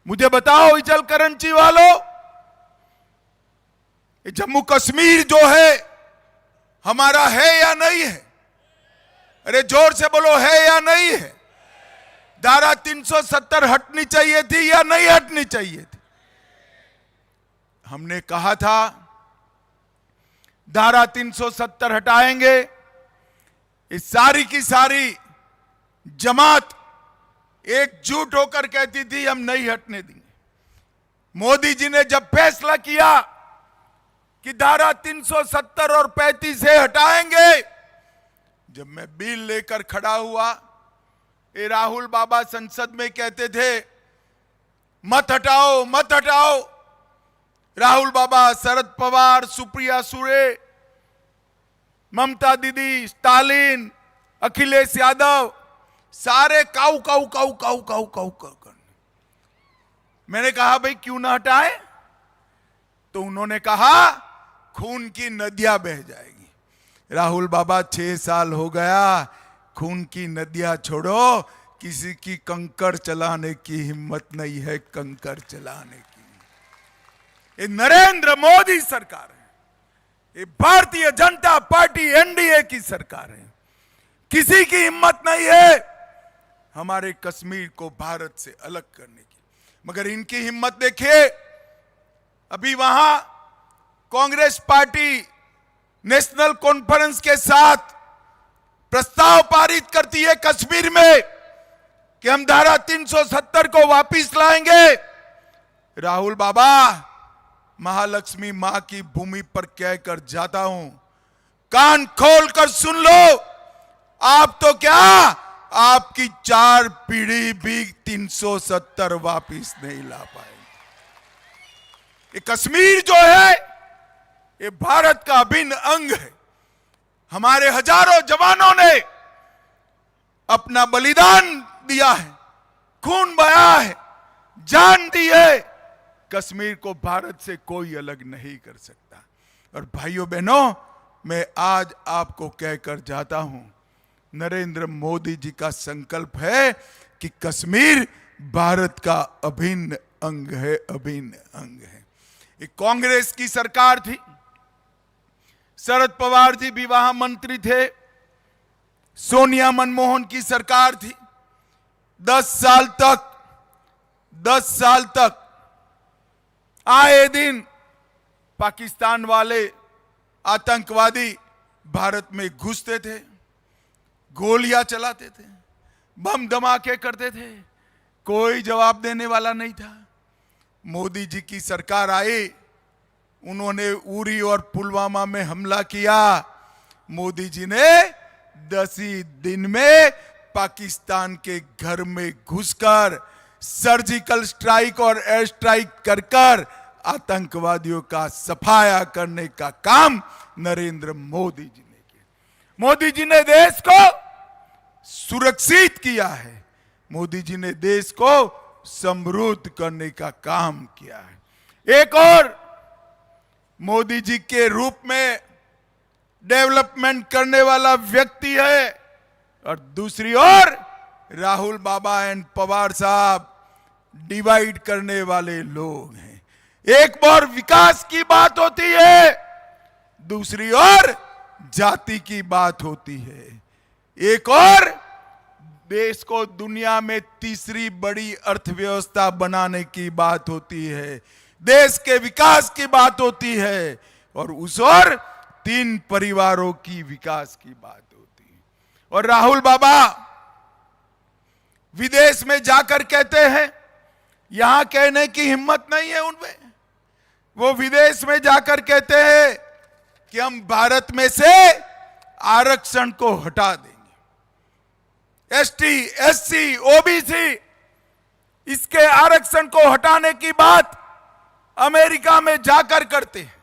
मुझे बताओ इचल करंची वालों, जम्मू कश्मीर जो है हमारा है या नहीं है? अरे जोर से बोलो, है या नहीं है? धारा 370 हटनी चाहिए थी या नहीं हटनी चाहिए थी? हमने कहा था धारा 370 हटाएंगे। इस सारी की सारी जमात एकजुट होकर कहती थी हम नहीं हटने देंगे। मोदी जी ने जब फैसला किया कि धारा 370 और 35 से हटाएंगे, जब मैं बिल लेकर खड़ा हुआ, ये राहुल बाबा संसद में कहते थे मत हटाओ मत हटाओ। राहुल बाबा, शरद पवार, सुप्रिया सुळे, ममता दीदी, स्टालिन, अखिलेश यादव, सारे काऊ काऊ काऊ काऊ काऊ काऊ कर। मैंने कहा भाई क्यों ना हटाए? तो उन्होंने कहा खून की नदियां बह जाएगी। राहुल बाबा 6 साल हो गया, खून की नदियां छोड़ो, किसी की कंकड़ चलाने की हिम्मत नहीं है, कंकड़ चलाने की। ये नरेंद्र मोदी सरकार है, ये भारतीय जनता पार्टी एनडीए की सरकार है। किसी की हिम्मत नहीं है हमारे कश्मीर को भारत से अलग करने की। मगर इनकी हिम्मत देखिए, अभी वहां कांग्रेस पार्टी नेशनल कॉन्फ्रेंस के साथ प्रस्ताव पारित करती है कश्मीर में कि हम धारा 370 को वापस लाएंगे। राहुल बाबा, महालक्ष्मी मां की भूमि पर कहकर जाता हूं, कान खोलकर सुन लो। आप तो क्या, आपकी 4 पीढ़ी भी 370 वापस नहीं ला पाएंगे। ये कश्मीर जो है ये भारत का अभिन्न अंग है। हमारे हजारों जवानों ने अपना बलिदान दिया है, खून बहाया है, जान दी है। कश्मीर को भारत से कोई अलग नहीं कर सकता। और भाइयों बहनों, मैं आज आपको कहकर जाता हूं, नरेंद्र मोदी जी का संकल्प है कि कश्मीर भारत का अभिन्न अंग है, अभिन्न अंग है। एक कांग्रेस की सरकार थी, शरद पवार जी भी वहां मंत्री थे, सोनिया मनमोहन की सरकार थी। 10 साल तक आए दिन पाकिस्तान वाले आतंकवादी भारत में घुसते थे, गोलियां चलाते थे, बम धमाके करते थे, कोई जवाब देने वाला नहीं था। मोदी जी की सरकार आई, उन्होंने उरी और पुलवामा में हमला किया। मोदी जी ने 10 ही दिन में पाकिस्तान के घर में घुसकर सर्जिकल स्ट्राइक और एयर स्ट्राइक कर आतंकवादियों का सफाया करने का काम नरेंद्र मोदी जी ने किया। मोदी जी ने देश को सुरक्षित किया है, मोदी जी ने देश को समृद्ध करने का काम किया है। एक और मोदी जी के रूप में डेवलपमेंट करने वाला व्यक्ति है, और दूसरी ओर राहुल बाबा एंड पवार साहब डिवाइड करने वाले लोग हैं। एक बार विकास की बात होती है, दूसरी ओर जाति की बात होती है। एक और देश को दुनिया में तीसरी बड़ी अर्थव्यवस्था बनाने की बात होती है, देश के विकास की बात होती है, और उस ओर 3 परिवारों की विकास की बात होती है। और राहुल बाबा विदेश में जाकर कहते हैं, यहां कहने की हिम्मत नहीं है उनमें, वो विदेश में जाकर कहते हैं कि हम भारत में से आरक्षण को हटा देंगे। एसटी, एससी, ओबीसी, इसके आरक्षण को हटाने की बात अमेरिका में जाकर करते हैं।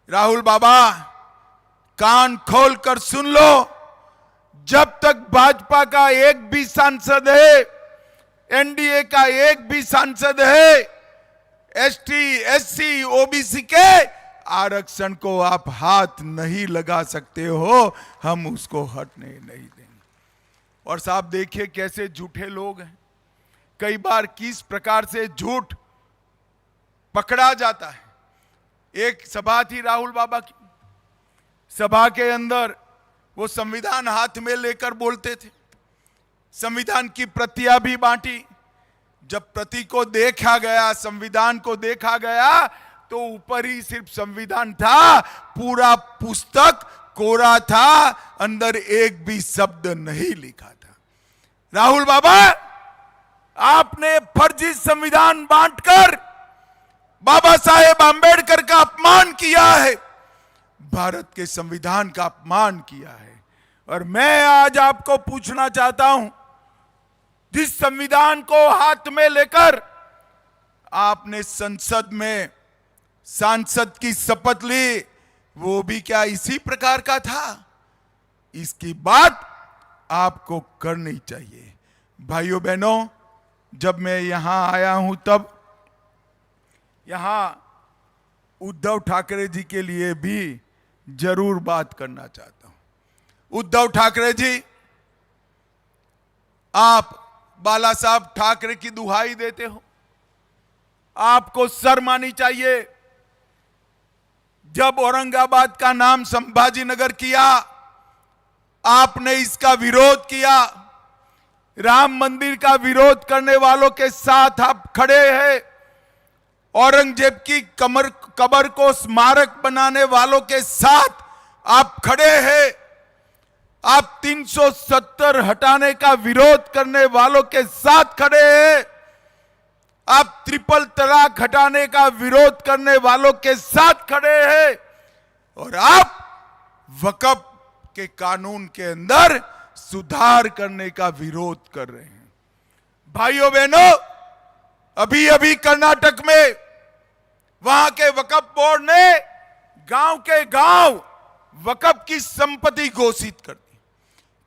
राहुल बाबा, कान खोलकर सुन लो, जब तक भाजपा का एक भी सांसद है, एनडीए का एक भी सांसद है, एसटी, एससी, ओबीसी के आरक्षण को आप हाथ नहीं लगा सकते हो, हम उसको हटने नहीं देंगे। और साहब देखिए कैसे झूठे लोग हैं, कई बार किस प्रकार से झूठ पकड़ा जाता है। एक सभा थी राहुल बाबा की, सभा के अंदर वो संविधान हाथ में लेकर बोलते थे, संविधान की प्रतियां भी बांटी। जब प्रति को देखा गया, संविधान को देखा गया, तो ऊपर ही सिर्फ संविधान था, पूरा पुस्तक कोरा था, अंदर एक भी शब्द नहीं लिखा था। राहुल बाबा, आपने फर्जी संविधान बांटकर बाबा साहेब आंबेडकर का अपमान किया है, भारत के संविधान का अपमान किया है। और मैं आज आपको पूछना चाहता हूं, जिस संविधान को हाथ में लेकर आपने संसद में सांसद की शपथ ली, वो भी क्या इसी प्रकार का था? इसकी बात आपको करनी चाहिए। भाइयों बहनों, जब मैं यहां आया हूं तब यहां उद्धव ठाकरे जी के लिए भी जरूर बात करना चाहता हूं। उद्धव ठाकरे जी, आप बाला साहब ठाकरे की दुहाई देते हो, आपको शर्म आनी चाहिए। जब औरंगाबाद का नाम संभाजी नगर किया, आपने इसका विरोध किया। राम मंदिर का विरोध करने वालों के साथ आप खड़े हैं। औरंगजेब की कब्र को स्मारक बनाने वालों के साथ आप खड़े हैं। आप 370 हटाने का विरोध करने वालों के साथ खड़े हैं। आप ट्रिपल तलाक हटाने का विरोध करने वालों के साथ खड़े हैं। और आप वक्फ के कानून के अंदर सुधार करने का विरोध कर रहे हैं। भाइयों बहनों, अभी अभी कर्नाटक में वहां के वक्फ बोर्ड ने गांव के गांव वक्फ की संपत्ति घोषित कर दी।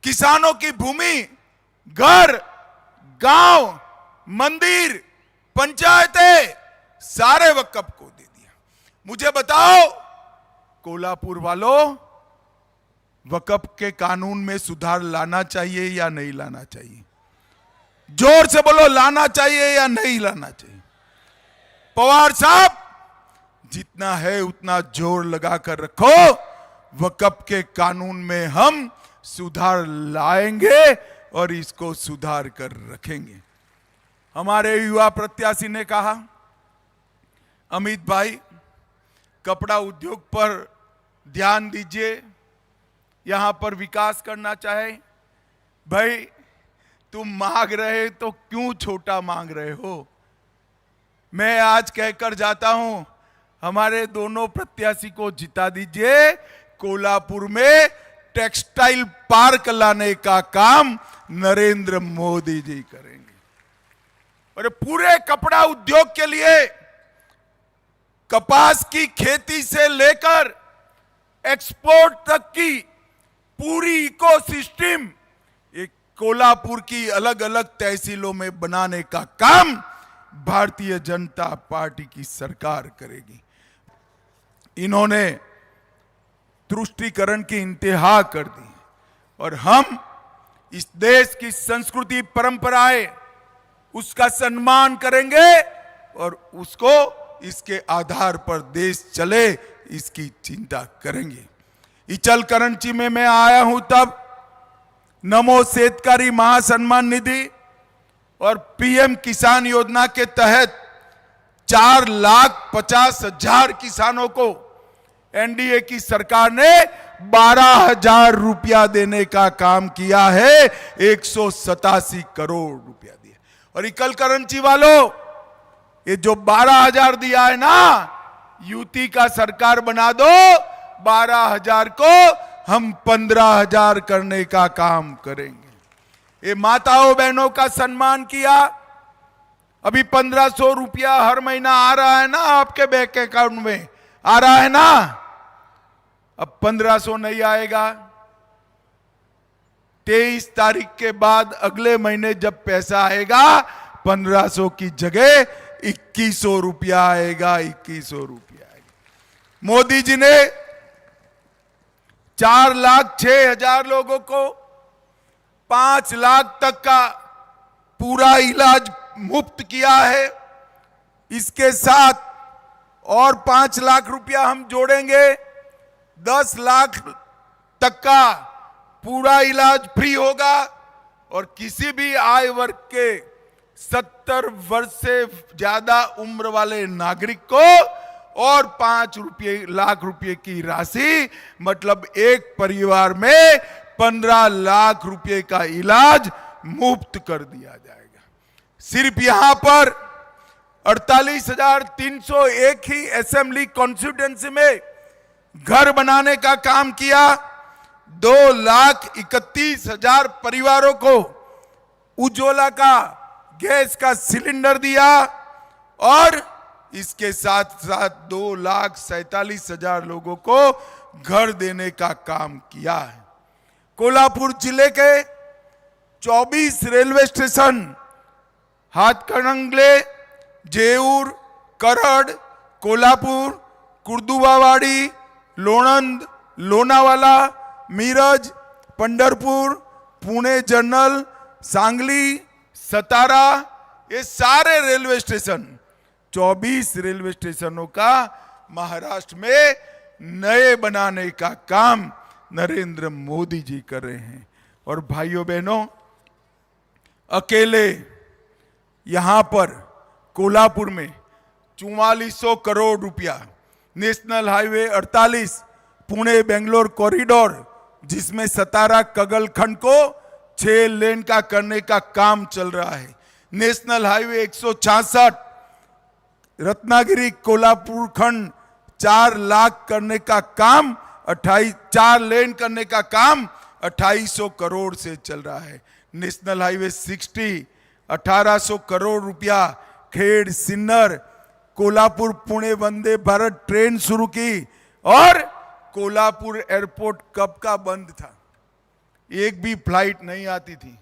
किसानों की भूमि, घर, गांव, मंदिर, पंचायतें सारे वक्फ को दे दिया। मुझे बताओ कोल्हापुर वालों, वक्फ के कानून में सुधार लाना चाहिए या नहीं लाना चाहिए? जोर से बोलो, लाना चाहिए या नहीं लाना चाहिए? पवार साहब, जितना है उतना जोर लगाकर रखो। वक्फ के कानून में हम सुधार लाएंगे और इसको सुधार कर रखेंगे। हमारे युवा प्रत्याशी ने कहा, अमित भाई, कपड़ा उद्योग पर ध्यान दीजिए, यहां पर विकास करना चाहे। भाई, तुम मांग रहे तो क्यों छोटा मांग रहे हो? मैं आज कहकर जाता हूं, हमारे दोनों प्रत्याशी को जिता दीजिए। कोल्हापुर में टेक्सटाइल पार्क लाने का काम नरेंद्र मोदी जी करेंगे। और पूरे कपड़ा उद्योग के लिए, कपास की खेती से लेकर एक्सपोर्ट तक की पूरी इकोसिस्टम एक कोल्हापुर की अलग अलग तहसीलों में बनाने का काम भारतीय जनता पार्टी की सरकार करेगी। इन्होंने तुष्टीकरण की इंतहा कर दी और हम इस देश की संस्कृति परंपराएं, उसका सम्मान करेंगे और उसको इसके आधार पर देश चले, इसकी चिंता करेंगे। इचलकरंची में मैं आया हूं तब नमो शेतकारी महासम्मान निधि और पीएम किसान योजना के तहत 4,50,000 किसानों को एनडीए की सरकार ने 12,000 रुपया देने का काम किया है। 187 करोड़ रुपया दिया। और इचलकरंची वालों, ये जो 12,000 दिया है ना, यूटी का सरकार बना दो, 12,000 को हम 15,000 करने का काम करेंगे। ये माताओं बहनों का सम्मान किया। अभी 1,500 रुपया हर महीना आ रहा है ना आपके बैंक अकाउंट में, आ रहा है ना? अब 1,500 नहीं आएगा। 23 तारीख के बाद अगले महीने जब पैसा आएगा, 1,500 की जगह 2,100 रुपया आएगा। 2,100 रुपया आएगा। मोदी जी ने 4,06,000 लोगों को 5 लाख तक का पूरा इलाज मुफ्त किया है, इसके साथ और 5 लाख रुपया हम जोड़ेंगे, 10 लाख तक का पूरा इलाज फ्री होगा। और किसी भी आय वर्ग के 70 वर्ष से ज्यादा उम्र वाले नागरिक को और 5 लाख रुपए की राशि, मतलब एक परिवार में 15 लाख रुपए का इलाज मुफ्त कर दिया जाएगा। सिर्फ यहां पर 48,301 ही असेंबली कॉन्स्टिट्यूएंसी में घर बनाने का काम किया। 2,31,000 परिवारों को उज्ज्वला का गैस का सिलेंडर दिया और इसके साथ साथ 2,47,000 लोगों को घर देने का काम किया है। कोल्हापुर जिले के 24 railway station Hatkanangale, Jeur, करड़, Kolhapur, Kurduwadi, Lonand, Lonavala, Miraj, Pandharpur, Pune general, Sangli, सतारा, ये सारे रेलवे स्टेशन 24 रेलवे स्टेशनों का महाराष्ट्र में नए बनाने का काम नरेंद्र मोदी जी कर रहे हैं। और भाइयों बहनों, अकेले यहां पर कोल्हापुर में 4400 करोड़ रुपया national highway 48 Pune Bangalore corridor, जिसमें सतारा कगल खंड को 6 लेन का करने का काम चल रहा है। नेशनल हाईवे 166 रत्नागिरी कोल्हापुर खंड 4 लाख करने का काम 4 लेन करने का काम 2800 करोड़ से चल रहा है। नेशनल हाईवे 60 1800 करोड़ रुपया खेड़ सिन्नर कोल्हापुर पुणे वंदे भारत ट्रेन शुरू की। और कोल्हापुर एयरपोर्ट कब का बंद था, एक भी फ्लाइट नहीं आती थी।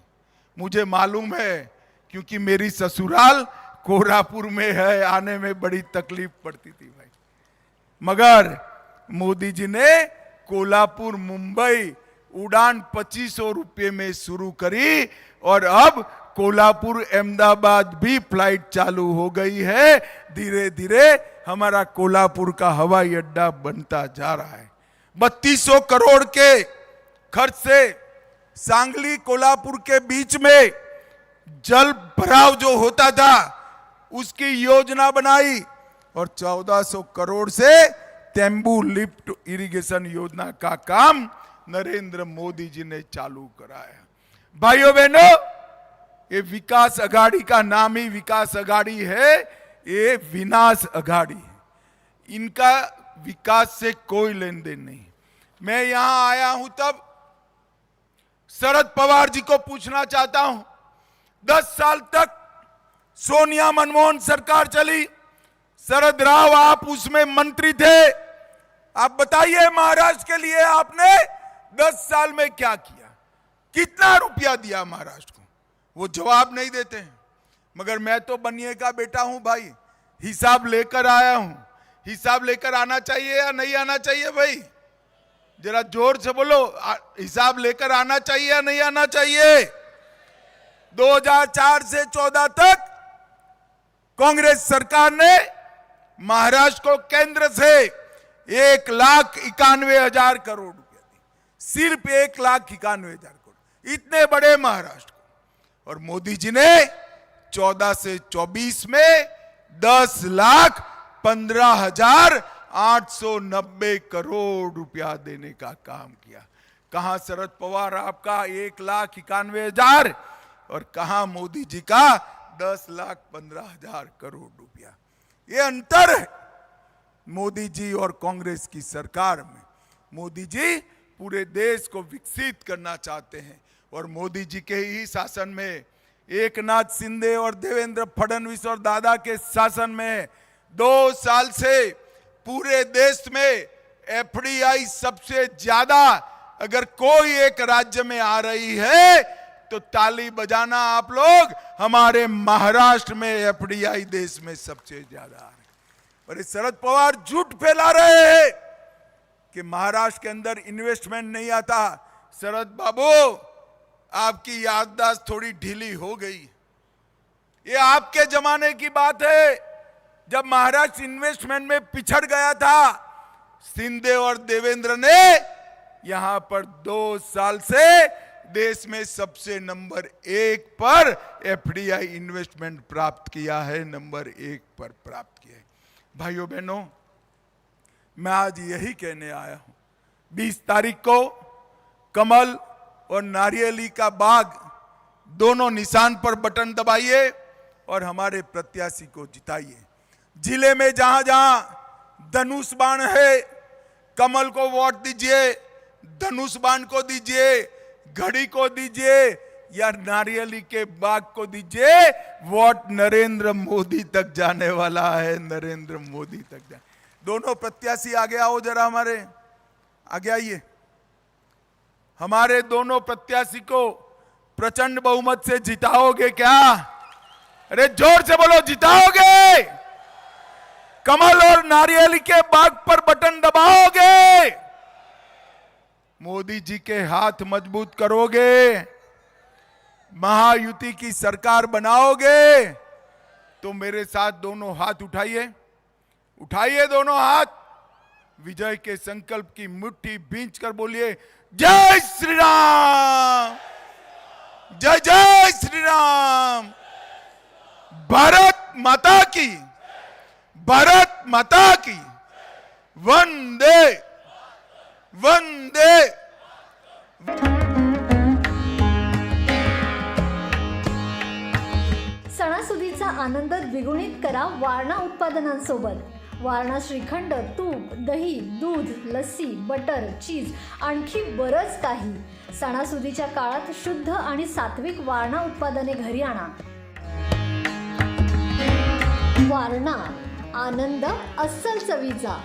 मुझे मालूम है क्योंकि मेरी ससुराल कोल्हापुर में है, आने में बड़ी तकलीफ पड़ती थी भाई। मगर मोदी जी ने कोल्हापुर मुंबई उड़ान 2500 रुपये में शुरू करी और अब कोल्हापुर अहमदाबाद भी फ्लाइट चालू हो गई है। धीरे धीरे हमारा कोल्हापुर का हवाई अड्डा बनता जा रहा है। 3200 करोड़ के खर्च से सांगली कोल्हापुर के बीच में जल भराव जो होता था उसकी योजना बनाई और 1400 करोड़ से तेंबू लिफ्ट इरिगेशन योजना का काम नरेंद्र मोदी जी ने चालू कराया। भाइयों बहनों, ये विकास अघाड़ी का नाम ही विकास अघाड़ी है, ये विनाश अघाड़ी है। इनका विकास से कोई लेन देन नहीं। मैं यहां आया हूं तब शरद पवार जी को पूछना चाहता हूं, 10 साल तक सोनिया मनमोहन सरकार चली, शरद राव आप उसमें मंत्री थे, आप बताइए महाराष्ट्र के लिए आपने 10 साल में क्या किया, कितना रुपया दिया महाराष्ट्र को? वो जवाब नहीं देते हैं। मगर मैं तो बनिए का बेटा हूं भाई, हिसाब लेकर आया हूं। हिसाब लेकर आना चाहिए या नहीं आना चाहिए भाई? जरा जोर से बोलो, हिसाब लेकर आना चाहिए या नहीं आना चाहिए? 2004 से 14 तक कांग्रेस सरकार ने महाराष्ट्र को केंद्र से 1,91,000 करोड़ रुपया दी, सिर्फ 1,91,000 करोड़, इतने बड़े महाराष्ट्र को। और मोदी जी ने 14 से 24 में 10,15,890 करोड़ रुपया देने का काम किया। कहां शरद पवार आपका 1,91,000 और कहां मोदी जी का 10,15,000 करोड़ रुपया। ये अंतर है मोदी जी और कांग्रेस की सरकार में। मोदी जी पूरे देश को विकसित करना चाहते हैं और मोदी जी के ही शासन में, एकनाथ शिंदे और देवेंद्र फडणवीस और दादा के शासन में 2 साल से पूरे देश में एफडीआई सबसे ज्यादा अगर कोई एक राज्य में आ रही है तो ताली बजाना आप लोग, हमारे महाराष्ट्र में एफडीआई देश में सबसे ज्यादा आ रही। और ये शरद पवार झूठ फैला रहे हैं कि महाराष्ट्र के अंदर इन्वेस्टमेंट नहीं आता। शरद बाबू, आपकी याददाश्त थोड़ी ढीली हो गई। ये आपके जमाने की बात है, जब महाराष्ट्र इन्वेस्टमेंट में पिछड़ गया था। शिंदे और देवेंद्र ने यहां पर 2 साल से देश में सबसे नंबर 1 पर एफडीआई इन्वेस्टमेंट प्राप्त किया है, नंबर 1 पर प्राप्त किया है। भाइयों बहनों, मैं आज यही कहने आया हूं, 20 तारीख को कमल और नारियली का बाग दोनों निशान पर बटन दबाइए और हमारे प्रत्याशी को जिताइए। जिले में जहां जहां धनुष बाण है, कमल को वोट दीजिए, धनुष बाण को दीजिए, घड़ी को दीजिए या नारियली के बाग को दीजिए। वोट नरेंद्र मोदी तक जाने वाला है, नरेंद्र मोदी तक जाने। दोनों प्रत्याशी आगे आओ जरा, हमारे आगे आइए। हमारे दोनों प्रत्याशी को प्रचंड बहुमत से जिताओगे क्या? अरे जोर से बोलो, जिताओगे? कमल और नारियल के बाग पर बटन दबाओगे? मोदी जी के हाथ मजबूत करोगे? महायुति की सरकार बनाओगे? तो मेरे साथ दोनों हाथ उठाइए, उठाइए दोनों हाथ, विजय के संकल्प की मुट्ठी भींच कर बोलिए, जय श्री राम, जय जय श्री राम। भारत माता की, भारत माता की, वंदे वंदे। सणासुदीचा आनंद द्विगुणित करा वारणा उत्पादनांसोबत। वारणा श्रीखंड, तूप, दही, दूध, लस्सी, बटर, चीज, आणखी बरंच काही। सणासुदीच्या काळात शुद्ध आणि सात्विक वारणा उत्पादने घरी आणा। वारणा, आनंद अस्सल चवीचा।